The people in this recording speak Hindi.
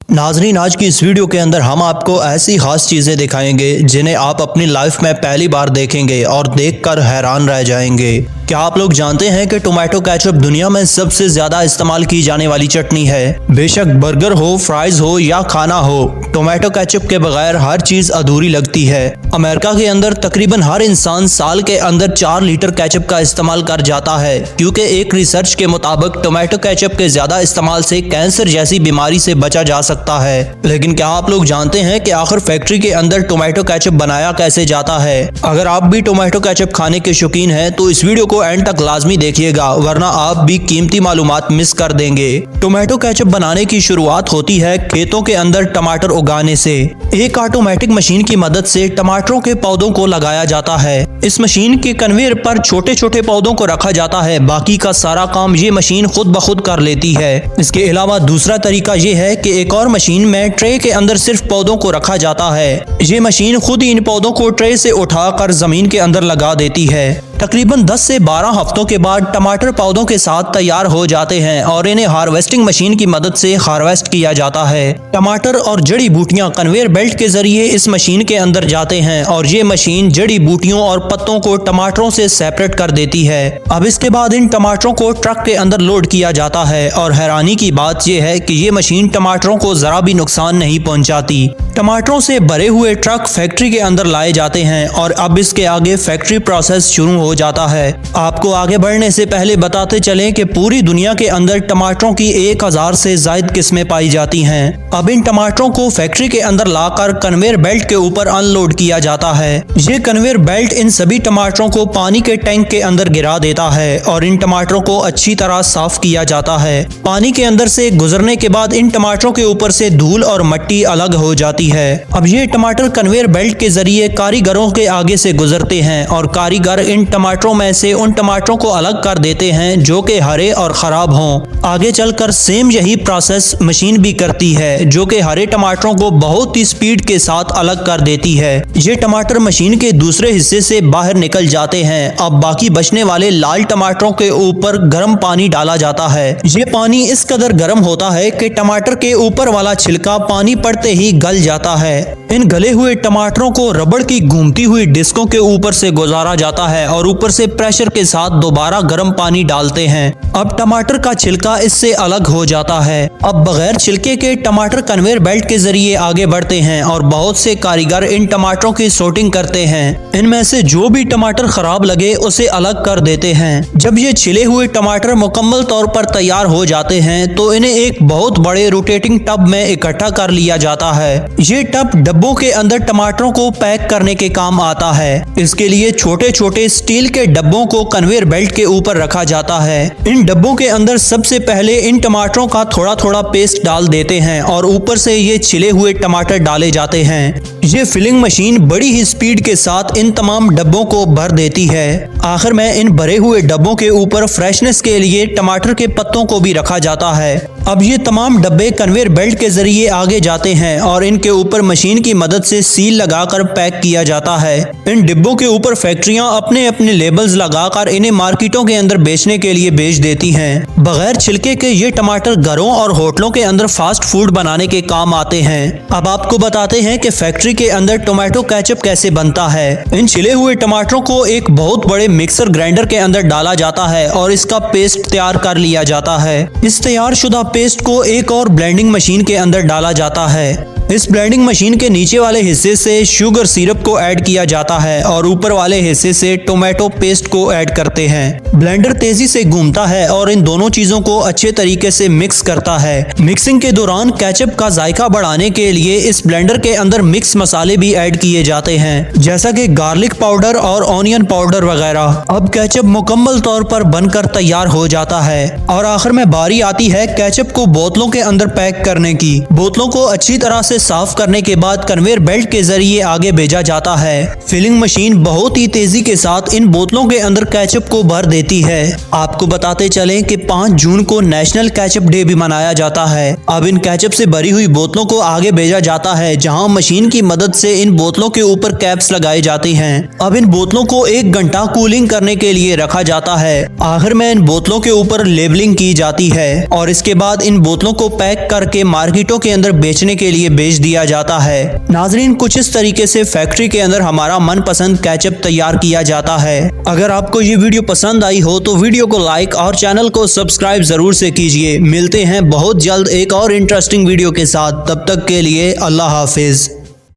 नाजरीन, आज की इस वीडियो के अंदर हम आपको ऐसी खास चीज़ें दिखाएंगे जिन्हें आप अपनी लाइफ में पहली बार देखेंगे और देखकर हैरान रह जाएंगे। क्या आप लोग जानते हैं कि टोमेटो केचप दुनिया में सबसे ज्यादा इस्तेमाल की जाने वाली चटनी है। बेशक बर्गर हो, फ्राइज हो या खाना हो, टोमेटो केचप के बगैर हर चीज अधूरी लगती है। अमेरिका के अंदर तकरीबन हर इंसान साल के अंदर 4 लीटर केचप का इस्तेमाल कर जाता है, क्योंकि एक रिसर्च के मुताबिक टोमेटो केचप के ज्यादा इस्तेमाल से कैंसर जैसी बीमारी से बचा जा सकता है। लेकिन क्या आप लोग जानते हैं कि आखिर फैक्ट्री के अंदर टोमेटो केचप बनाया कैसे जाता है? अगर आप भी टोमेटो केचप खाने के शौकीन हैं तो इस वीडियो को एंड तक लाजमी देखिएगा, वरना आप भी कीमती मालूमात मिस कर देंगे। टोमेटो केचप बनाने की शुरुआत होती है खेतों के अंदर टमाटर उगाने से। एक ऑटोमेटिक मशीन की मदद से टमाटरों के पौधों को लगाया जाता है। इस मशीन के कन्वेयर पर छोटे छोटे पौधों को रखा जाता है, बाकी का सारा काम ये मशीन खुद ब खुद कर लेती है। इसके अलावा दूसरा तरीका ये है कि एक और मशीन में ट्रे के अंदर सिर्फ पौधों को रखा जाता है। ये मशीन खुद ही इन पौधों को ट्रे से उठाकर जमीन के अंदर लगा देती है। तकरीबन 10 से 12 हफ्तों के बाद टमाटर पौधों के साथ तैयार हो जाते हैं और इन्हें हार्वेस्टिंग मशीन की मदद से हार्वेस्ट किया जाता है। टमाटर और जड़ी बूटियां कन्वेयर बेल्ट के जरिए इस मशीन के अंदर जाते हैं और ये मशीन जड़ी बूटियों और पत्तों को टमाटरों से सेपरेट कर देती है। अब इसके बाद इन टमाटरों को ट्रक के अंदर लोड किया जाता है और हैरानी की बात यह है कि ये मशीन टमाटरों को जरा भी नुकसान नहीं पहुंचाती। टमाटरों से भरे हुए ट्रक फैक्ट्री के अंदर लाए जाते हैं और अब इसके आगे फैक्ट्री प्रोसेस शुरू हो जाता है। आपको आगे बढ़ने से पहले बताते चलें कि पूरी दुनिया के अंदर टमाटरों की 1000 से ज्यादा किस्में पाई जाती हैं। अब इन टमाटरों को फैक्ट्री के अंदर लाकर कन्वेयर बेल्ट के ऊपर अनलोड किया जाता है। ये कन्वेयर बेल्ट इन सभी टमाटरों को पानी के टैंक के अंदर गिरा देता है और इन टमाटरों को अच्छी तरह साफ किया जाता है। पानी के अंदर से गुजरने के बाद इन टमाटरों के ऊपर से धूल और मिट्टी अलग हो जाती है। अब ये टमाटर कन्वेयर बेल्ट के जरिए कारीगरों के आगे से गुजरते हैं और कारीगर इन टमाटरों में से उन टमाटरों को अलग कर देते हैं जो कि हरे और खराब हों। आगे चलकर सेम यही प्रोसेस मशीन भी करती है, जो कि हरे टमाटरों को बहुत ही स्पीड के साथ अलग कर देती है। ये टमाटर मशीन के दूसरे हिस्से से बाहर निकल जाते हैं। अब बाकी बचने वाले लाल टमाटरों के ऊपर गर्म पानी डाला जाता है। ये पानी इस कदर गर्म होता है कि टमाटर के ऊपर वाला छिलका पानी पड़ते ही गल जाता है। इन गले हुए टमाटरों को रबड़ की घूमती हुई डिस्कों के ऊपर से गुजारा जाता है और ऊपर से प्रेशर के साथ दोबारा गर्म पानी डालते हैं। अब टमाटर का छिलका इससे अलग हो जाता है। अब बगैर छिलके के टमाटर कन्वेयर बेल्ट के जरिए आगे बढ़ते हैं और बहुत से कारीगर इन टमाटरों की सॉर्टिंग करते हैं। इनमें से जो भी टमाटर खराब लगे उसे अलग कर देते हैं। जब ये छिले हुए टमाटर मुकम्मल तौर पर तैयार हो जाते हैं तो इन्हें एक बहुत बड़े रोटेटिंग टब में इकट्ठा कर लिया जाता है। ये टब डब्बों के अंदर टमाटरों को पैक करने के काम आता है। इसके लिए छोटे छोटे स्टील के डब्बों को कन्वेयर बेल्ट के ऊपर रखा जाता है। इन डब्बों के अंदर सबसे पहले इन टमाटरों का थोड़ा थोड़ा पेस्ट डाल देते हैं और ऊपर से ये छिले हुए टमाटर डाले जाते हैं। ये फिलिंग मशीन बड़ी ही स्पीड के साथ इन तमाम डब्बों को भर देती है। आखिर में इन भरे हुए डब्बों के ऊपर फ्रेशनेस के लिए टमाटर के पत्तों को भी रखा जाता है। अब ये तमाम डब्बे कन्वेयर बेल्ट के जरिए आगे जाते हैं और इनके ऊपर मशीन की मदद से सील लगाकर पैक किया जाता है। इन डिब्बों के ऊपर फैक्ट्रियां अपने अपने लेबल्स लगाकर इन्हें मार्केटों के अंदर बेचने के लिए बेच देती हैं। बगैर छिलके के ये टमाटर घरों और होटलों के अंदर फास्ट फूड बनाने के काम आते हैं। अब आपको बताते हैं कि फैक्ट्री के अंदर टोमेटो केचप कैसे बनता है। इन छिले हुए टमाटरों को एक बहुत बड़े मिक्सर ग्राइंडर के अंदर डाला जाता है और इसका पेस्ट तैयार कर लिया जाता है। इस तैयार शुदा पेस्ट को एक और ब्लेंडिंग मशीन के अंदर डाला जाता है। इस ब्लेंडिंग मशीन के नीचे वाले हिस्से से शुगर सिरप को ऐड किया जाता है और ऊपर वाले हिस्से से टोमेटो पेस्ट को ऐड करते हैं। ब्लेंडर तेजी से घूमता है और इन दोनों चीजों को अच्छे तरीके से मिक्स करता है। मिक्सिंग के दौरान केचप का जायका बढ़ाने के लिए इस ब्लेंडर के अंदर मिक्स मसाले भी ऐड किए जाते हैं, जैसा कि गार्लिक पाउडर और ऑनियन पाउडर वगैरह। अब केचप मुकम्मल तौर पर बनकर तैयार हो जाता है और आखिर में बारी आती है केचप को बोतलों के अंदर पैक करने की। बोतलों को अच्छी तरह से साफ करने के बाद कन्वेयर बेल्ट के जरिए आगे भेजा जाता है। फिलिंग मशीन बहुत ही तेजी के साथ इन बोतलों के अंदर केचप को भर देती है। आपको बताते चलें कि 5 जून को नेशनल केचप डे भी मनाया जाता है। अब इन केचप से भरी हुई बोतलों को आगे भेजा जाता है, जहां मशीन की मदद से इन बोतलों के ऊपर कैप्स लगाई जाती हैं। अब इन बोतलों को 1 घंटा कूलिंग करने के लिए रखा जाता है। आखिर में इन बोतलों के ऊपर लेबलिंग की जाती है और इसके बाद इन बोतलों को पैक करके मार्केटों के अंदर बेचने के लिए बेच दिया जाता है। नाजरीन, कुछ इस तरीके से फैक्ट्री के अंदर हमारा मनपसंद केचप तैयार किया जाता है। अगर आपको ये वीडियो पसंद आई हो तो वीडियो को लाइक और चैनल को सब्सक्राइब जरूर से कीजिए। मिलते हैं बहुत जल्द एक और इंटरेस्टिंग वीडियो के साथ। तब तक के लिए अल्लाह हाफिज।